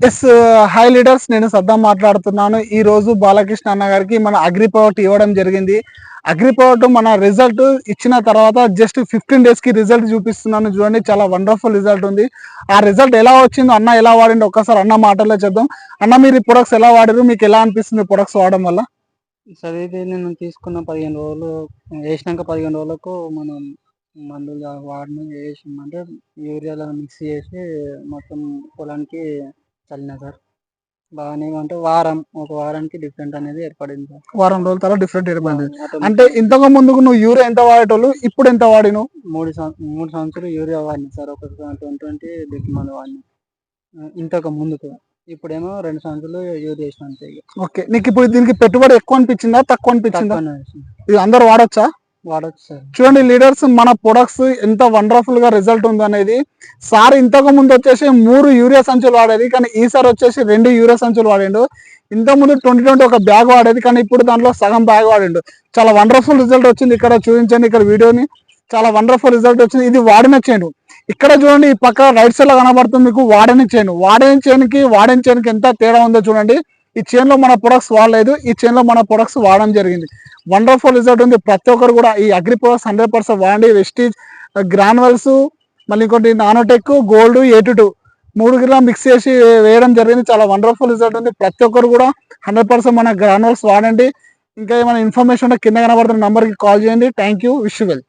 Yes high leaders, నేను సద్దాం మాట్లాడుతున్నాను. ఈ రోజు బాలకృష్ణ అన్న గారికి మన అగ్రిపవర్ట్ ఇవ్వడం జరిగింది. అగ్రిపవర్ట్ మన రిజల్ట్ ఇచ్చిన తర్వాత జస్ట్ 15 days కి రిజల్ట్ చూపిస్తున్నాను. చూడండి, చాలా వండర్ఫుల్ రిజల్ట్ ఉంది. ఆ రిజల్ట్ ఎలా వచ్చిందో, అన్న ఎలా వాడిండో ఒక్కసారి అన్న మాటల్లో చెప్దాం. అన్న, మీరు ఈ ప్రొడక్ట్స్ ఎలా వాడారు, మీకు ఎలా అనిపిస్తుంది ప్రొడక్ట్స్ వాడడం వల్ల? సరే, ఇది నేను తీసుకున్న 15 రోజులు వేసినాక 15 రోజులకు మనం మందులు వాడిన వేసామంటే యూరియాలో మిక్స్ చేసి మొత్తం పొలానికి చల్లిన సార్. బాగానే అంటే ఒక వారానికి డిఫరెంట్ అనేది ఏర్పడింది సార్. వారం రోజుల తర్వాత డిఫరెంట్ ఏర్పడింది. అటు అంటే ఇంతకు ముందుకు నువ్వు యూరియా ఎంత వాడేటోళ్ళు, ఇప్పుడు ఎంత వాడిను? 3 సంవత్సరాలు యూరియా వాడిన సార్. ఒక 20 మంది వాడిన ఇంతకు ముందుకు. ఇప్పుడేమో 2 సంవత్సరాలు యూరియా వేసిన అంతే. ఓకే, నీకు ఇప్పుడు దీనికి పెట్టుబడి ఎక్కువ అనిపించిందా, తక్కువ అనిపించిందా? ఇది అందరు వాడొచ్చా? వాడచ్చు సార్. చూడండి లీడర్స్, మన ప్రొడక్ట్స్ ఎంత వండర్ఫుల్ గా రిజల్ట్ ఉంది అనేది. సార్ ఇంతకు ముందు వచ్చేసి 3 యూరియా సంచులు వాడేది, కానీ ఈసారి వచ్చేసి 2 యూరియా సంచులు వాడిండు. ఇంతకు ముందు 2020 ఒక బ్యాగ్ వాడేది, కానీ ఇప్పుడు దాంట్లో సగం బ్యాగ్ వాడిండు. చాలా వండర్ఫుల్ రిజల్ట్ వచ్చింది. ఇక్కడ చూపించండి, ఇక్కడ వీడియోని. చాలా వండర్ఫుల్ రిజల్ట్ వచ్చింది. ఇది వాడిన చేను. ఇక్కడ చూడండి, ఈ పక్క రైట్ సైడ్ లో కనబడుతుంది మీకు వాడిన చేను. వాడిన చేనుకి ఎంత తేడా ఉందో చూడండి. ఈ చేనులో మన ప్రొడక్ట్స్ వాడలేదు, ఈ చేనులో మన ప్రొడక్ట్స్ వాడడం జరిగింది. వండర్ఫుల్ రిజల్ట్ ఉంది. ప్రతి ఒక్కరు కూడా ఈ అగ్రి ప్రొడక్ట్స్ 100% వాడండి. వెస్టీజ్, గ్రాన్యువల్స్, మళ్ళీ ఇంకోటి నానోటెక్, గోల్డ్, 82 3 గ్రామ్ మిక్స్ చేసి వేయడం జరిగింది. చాలా వండర్ఫుల్ రిజల్ట్ ఉంది. ప్రతి ఒక్కరు కూడా 100% మన గ్రాన్యువల్స్ వాడండి. ఇంకా ఏమైనా ఇన్ఫర్మేషన్ ఉంటే కింద కనబడుతున్న నంబర్కి కాల్ చేయండి. Thank you. Wish you well.